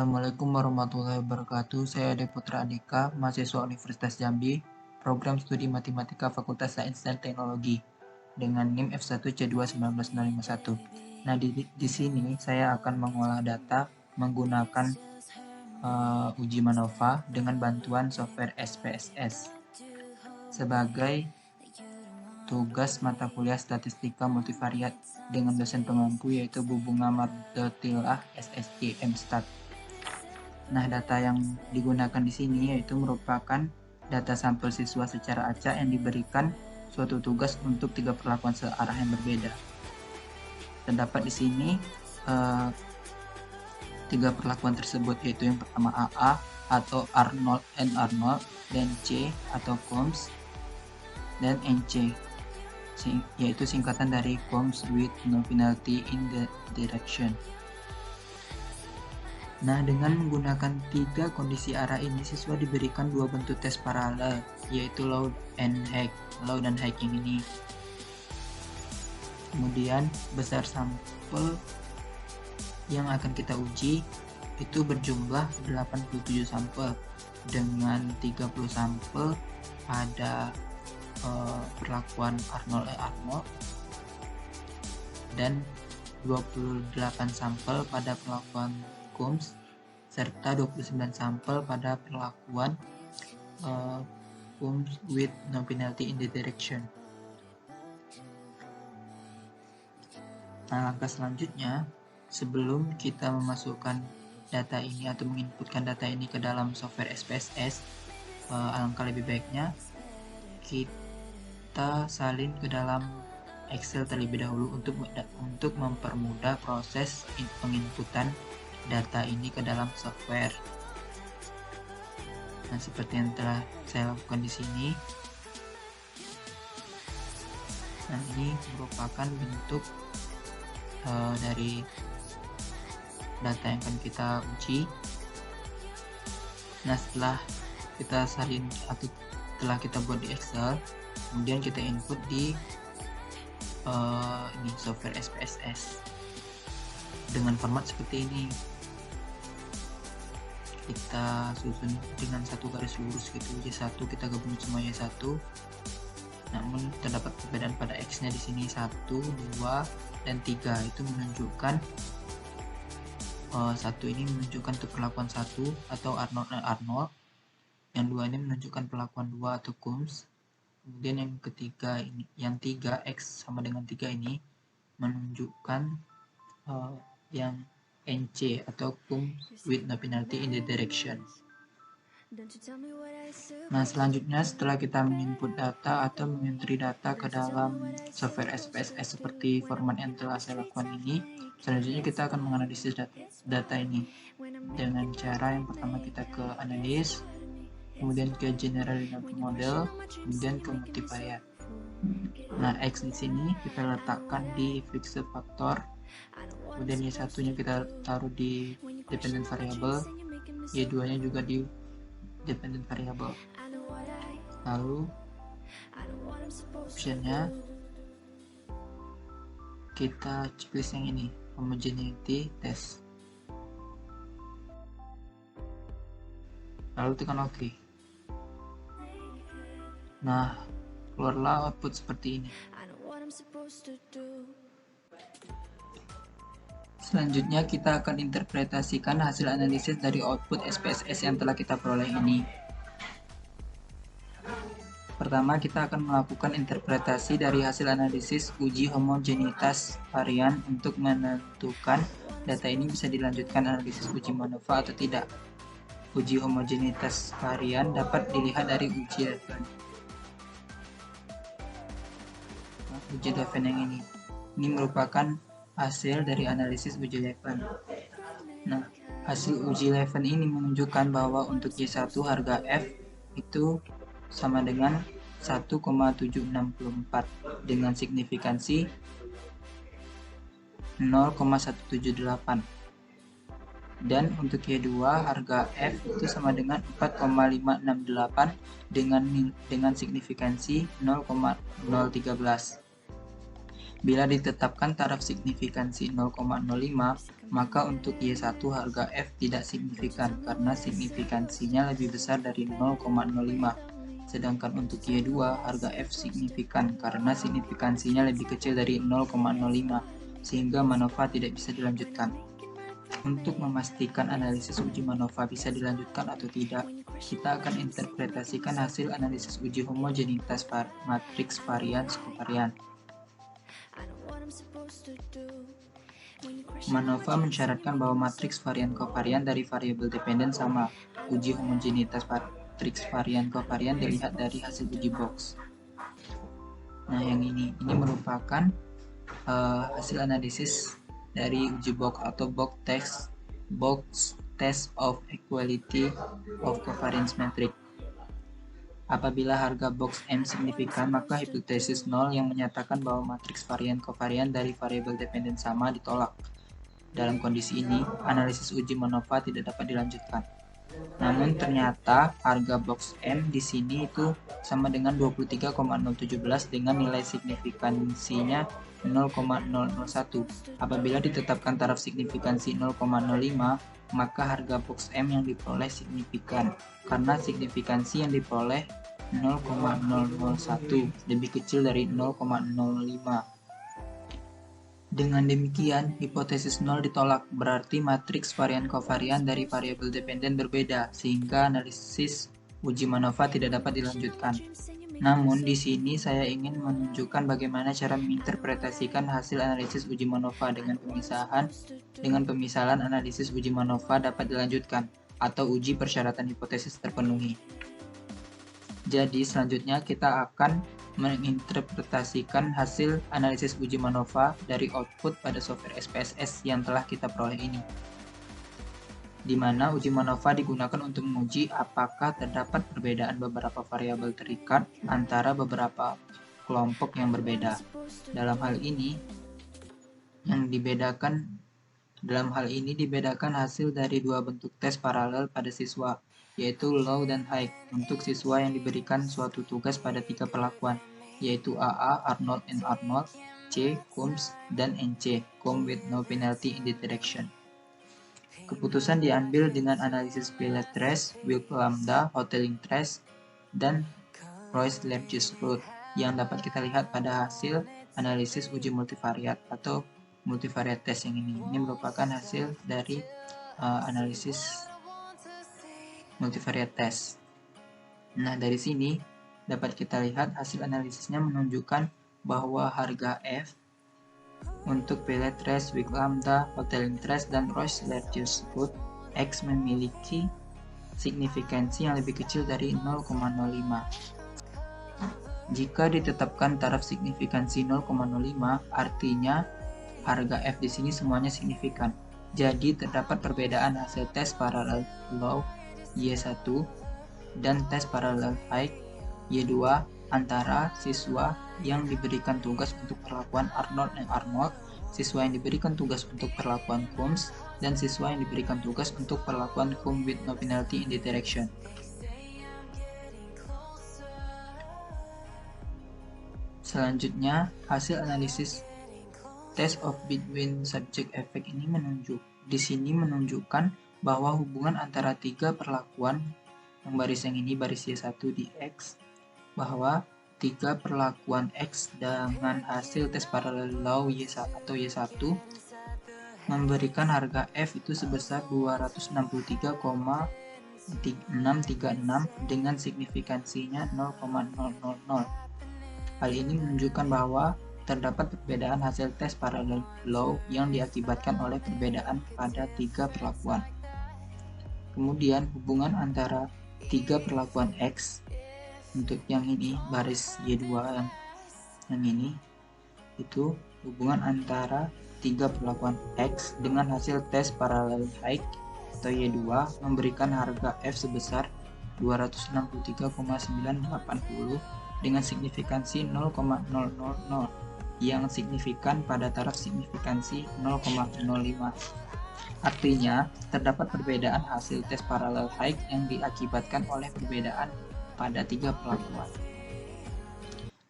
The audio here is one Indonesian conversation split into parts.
Assalamualaikum warahmatullahi wabarakatuh. Saya Ade Putra Andika, mahasiswa Universitas Jambi, program studi Matematika Fakultas Sains dan Teknologi, dengan NIM F1C21951. Nah, di sini saya akan mengolah data menggunakan uji MANOVA dengan bantuan software SPSS sebagai tugas mata kuliah Statistika Multivariat dengan dosen pengampu yaitu Bu Bunga Mardotilah SSC MStat. Nah, data yang digunakan di sini yaitu merupakan data sampel siswa secara acak yang diberikan suatu tugas untuk 3 perlakuan searah yang berbeda. Terdapat di sini 3 perlakuan tersebut, yaitu yang pertama AA atau Arnold and Arnold, dan C atau Combs, dan NC yaitu singkatan dari Combs with no penalty in the direction. Nah, dengan menggunakan 3 kondisi arah ini, siswa diberikan 2 bentuk tes paralel, yaitu Loud dan High yang ini. Kemudian besar sampel yang akan kita uji itu berjumlah 87 sampel dengan 30 sampel pada perlakuan Arnold dan 28 sampel pada perlakuan Combs serta 29 sampel pada perlakuan Combs with no penalty in the direction. Nah, langkah selanjutnya, sebelum kita memasukkan data ini atau menginputkan data ini ke dalam software SPSS, alangkah lebih baiknya kita salin ke dalam Excel terlebih dahulu untuk mempermudah proses penginputan data ini ke dalam software. Nah, seperti yang telah saya lakukan di sini. Nah, ini merupakan bentuk dari data yang akan kita uji. Nah, setelah kita salin atau setelah kita buat di Excel, kemudian kita input di ini software SPSS dengan format seperti ini. Kita susun dengan satu garis lurus gitu, Y1 kita gabung semua Y1. Namun terdapat perbedaan pada X-nya di sini 1, 2, dan 3. Itu menunjukkan satu ini menunjukkan untuk perlakuan 1 atau Arnold. Yang 2 ini menunjukkan perlakuan 2 atau Combs. Kemudian yang ketiga ini, yang 3 X sama dengan 3 ini menunjukkan yang NC atau Combs with no penalty in the direction. Nah, selanjutnya setelah kita menginput data atau mengentry data ke dalam software SPSS seperti format yang telah saya lakukan ini, selanjutnya kita akan menganalisis data ini dengan cara yang pertama kita ke analis, kemudian ke general dynamic model, kemudian ke multiplier. Nah, X di sini kita letakkan di fixed factor, kemudian Y1-nya kita taruh di dependent variable, Y2-nya juga di dependent variable. Lalu optionnya kita checklist yang ini, homogeneity test. Lalu tekan OK. Nah, keluarlah output seperti ini. Selanjutnya kita akan interpretasikan hasil analisis dari output SPSS yang telah kita peroleh ini. Pertama, kita akan melakukan interpretasi dari hasil analisis uji homogenitas varian untuk menentukan data ini bisa dilanjutkan analisis uji MANOVA atau tidak. Uji homogenitas varian dapat dilihat dari uji Leven. Uji Leven yang ini. Ini merupakan hasil dari analisis uji Leven. Nah, hasil uji Leven ini menunjukkan bahwa untuk Y1 harga F itu sama dengan 1,764 dengan signifikansi 0,178. Dan untuk Y2 harga F itu sama dengan 4,568 dengan signifikansi 0,013. Bila ditetapkan taraf signifikansi 0,05, maka untuk Y1 harga F tidak signifikan karena signifikansinya lebih besar dari 0,05. Sedangkan untuk Y2 harga F signifikan karena signifikansinya lebih kecil dari 0,05, sehingga MANOVA tidak bisa dilanjutkan. Untuk memastikan analisis uji MANOVA bisa dilanjutkan atau tidak, kita akan interpretasikan hasil analisis uji homogenitas matriks varian skovarian. MANOVA mensyaratkan bahwa matriks varian kovarian dari variabel dependen sama. Uji homogenitas matriks varian kovarian dilihat dari hasil uji box. Nah, yang ini merupakan hasil analisis dari uji box atau box test of equality of covariance matrix. Apabila harga box M signifikan, maka hipotesis 0 yang menyatakan bahwa matriks varian kovarian dari variabel dependen sama ditolak. Dalam kondisi ini, analisis uji MANOVA tidak dapat dilanjutkan. Namun ternyata harga box M di sini itu sama dengan 23,017 dengan nilai signifikansinya 0,001. Apabila ditetapkan taraf signifikansi 0,05, maka harga box M yang diperoleh signifikan karena signifikansi yang diperoleh 0,001 lebih kecil dari 0,05. Dengan demikian, hipotesis 0 ditolak, berarti matriks varian kovarian dari variabel dependen berbeda, sehingga analisis uji MANOVA tidak dapat dilanjutkan. Namun, di sini saya ingin menunjukkan bagaimana cara menginterpretasikan hasil analisis uji MANOVA dengan pemisalan analisis uji MANOVA dapat dilanjutkan, atau uji persyaratan hipotesis terpenuhi. Jadi, selanjutnya kita akan menginterpretasikan hasil analisis uji MANOVA dari output pada software SPSS yang telah kita peroleh ini, di mana uji MANOVA digunakan untuk menguji apakah terdapat perbedaan beberapa variabel terikat antara beberapa kelompok yang berbeda. Dalam hal ini dibedakan hasil dari dua bentuk tes paralel pada siswa, yaitu low dan high, untuk siswa yang diberikan suatu tugas pada 3 perlakuan, yaitu AA, Arnold and Arnold, C, Coombs, dan NC, Come with no penalty in the direction. Keputusan diambil dengan analisis Pillet trace, Wilk lambda, Hotelling trace, dan Royce-Lergus root yang dapat kita lihat pada hasil analisis uji multivariat atau multivariate test yang ini. Ini merupakan hasil dari analisis multivariate test. Nah, dari sini dapat kita lihat hasil analisisnya menunjukkan bahwa harga F untuk Pillet trace, Wilk lambda, Hotelling trace, dan Royce-Lergus root X memiliki signifikansi yang lebih kecil dari 0,05. Jika ditetapkan taraf signifikansi 0,05, artinya harga F di sini semuanya signifikan. Jadi terdapat perbedaan hasil tes paralel low Y1 dan tes paralel high Y2 antara siswa yang diberikan tugas untuk perlakuan Arnold dan Arnold, siswa yang diberikan tugas untuk perlakuan Coombs, dan siswa yang diberikan tugas untuk perlakuan Come with no penalty in the direction. Selanjutnya, hasil analisis test of between subject effect ini menunjukkan bahwa hubungan antara 3 perlakuan yang baris yang ini, baris Y1 di X, bahwa 3 perlakuan X dengan hasil tes paralel low Y1 atau Y1 memberikan harga F itu sebesar 263,636 dengan signifikansinya 0,000. Hal ini menunjukkan bahwa terdapat perbedaan hasil tes paralel low yang diakibatkan oleh perbedaan pada 3 perlakuan. Kemudian hubungan antara 3 perlakuan X untuk yang ini, baris Y2 yang ini, itu hubungan antara 3 perlakuan X dengan hasil tes paralel high atau Y2 memberikan harga F sebesar 263,980 dengan signifikansi 0,000 yang signifikan pada taraf signifikansi 0,05. Artinya, terdapat perbedaan hasil tes paralel high yang diakibatkan oleh perbedaan pada 3 perlakuan.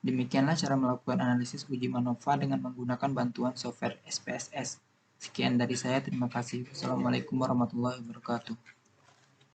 Demikianlah cara melakukan analisis uji MANOVA dengan menggunakan bantuan software SPSS. Sekian dari saya, terima kasih. Wassalamualaikum warahmatullahi wabarakatuh.